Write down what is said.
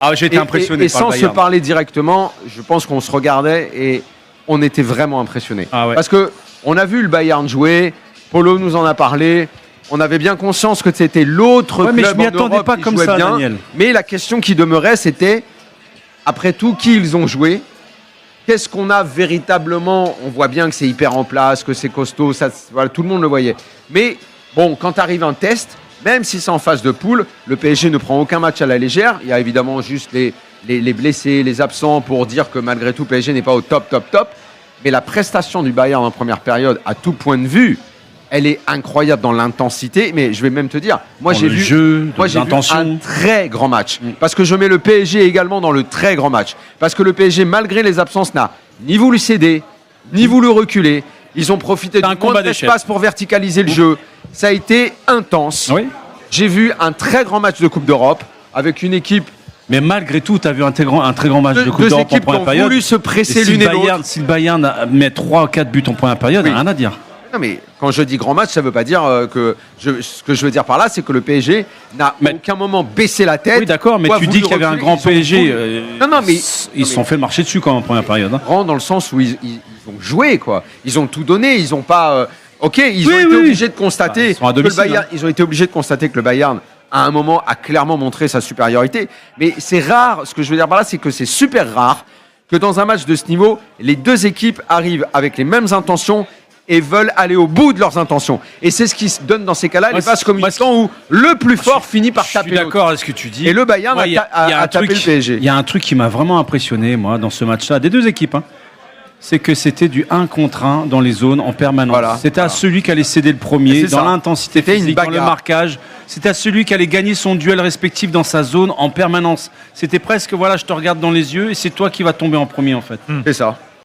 Ah, j'ai été impressionné et par le sans se Bayern. parler directement, je pense qu'on se regardait et on était vraiment impressionnés. Ah ouais. Parce que on a vu le Bayern jouer, Polo nous en a parlé, on avait bien conscience que c'était l'autre Ouais, mais club je m'y en attendais Europe pas qui comme jouait ça, bien. Daniel. Mais la question qui demeurait, c'était, après tout, qui ils ont joué ? Qu'est-ce qu'on a véritablement ? On voit bien que c'est hyper en place, que c'est costaud, ça, voilà, tout le monde le voyait. Mais bon, quand arrive un test, même si c'est en phase de poule, le PSG ne prend aucun match à la légère. Il y a évidemment juste les blessés, les absents pour dire que malgré tout, PSG n'est pas au top. Mais la prestation du Bayern en première période, à tout point de vue, elle est incroyable dans l'intensité. Mais je vais même te dire, moi Dans j'ai le vu, jeu, moi, j'ai vu l'intention. un très grand match. Parce que je mets le PSG également dans le très grand match. Parce que le PSG, malgré les absences, n'a ni voulu céder, ni voulu reculer. Ils ont profité C'est un du combat moins d'échecs. d'espace pour verticaliser le jeu. Ça a été intense. Oui. J'ai vu un très grand match de Coupe d'Europe avec une équipe, Mais malgré tout, tu as vu un très grand match de Coupe deux d'Europe en équipes qui première ont période. voulu se Et presser si l'une le et l'autre. Bayern, si le Bayern met 3 ou 4 buts en première période, Oui. rien à dire. Non, mais quand je dis grand match, ça ne veut pas dire ce que je veux dire par là, c'est que le PSG n'a Mais- à aucun moment baissé la tête. Oui, d'accord, mais ou a tu voulu dis qu'il y avait un reculer. grand Ils ont PSG. voulu- Non, mais Ils se sont fait marcher dessus quand même en première période. Hein. grand dans le sens où ils ont joué, quoi. Ils ont tout donné, ils n'ont pas. Ok, ils Oui, ont été oui. obligés de constater Ils sont à que le domicile, Bayern, hein. ils ont été obligés de constater que le Bayern, à un moment, a clairement montré sa supériorité. Mais c'est rare. Ce que je veux dire par là, c'est que c'est super rare que dans un match de ce niveau, les deux équipes arrivent avec les mêmes intentions et veulent aller au bout de leurs intentions. Et c'est ce qui se donne dans ces cas-là, Moi, les vases moi, communicants où le plus fort finit par Je taper suis l'autre. d'accord avec ce que tu dis. Et le Bayern Moi, il y a a un tapé truc- le PSG. Il y a un truc qui m'a vraiment impressionné, moi, dans ce match-là, des deux équipes. Hein. C'est que c'était du 1 contre 1 dans les zones en permanence. Voilà. C'était à celui qui allait céder le premier, C'est dans ça. l'intensité C'était une physique, dans le bagarre. marquage. C'était à celui qui allait gagner son duel respectif dans sa zone en permanence. C'était presque, voilà, je te regarde dans les yeux et c'est toi qui vas tomber en premier, en fait. C'est ça.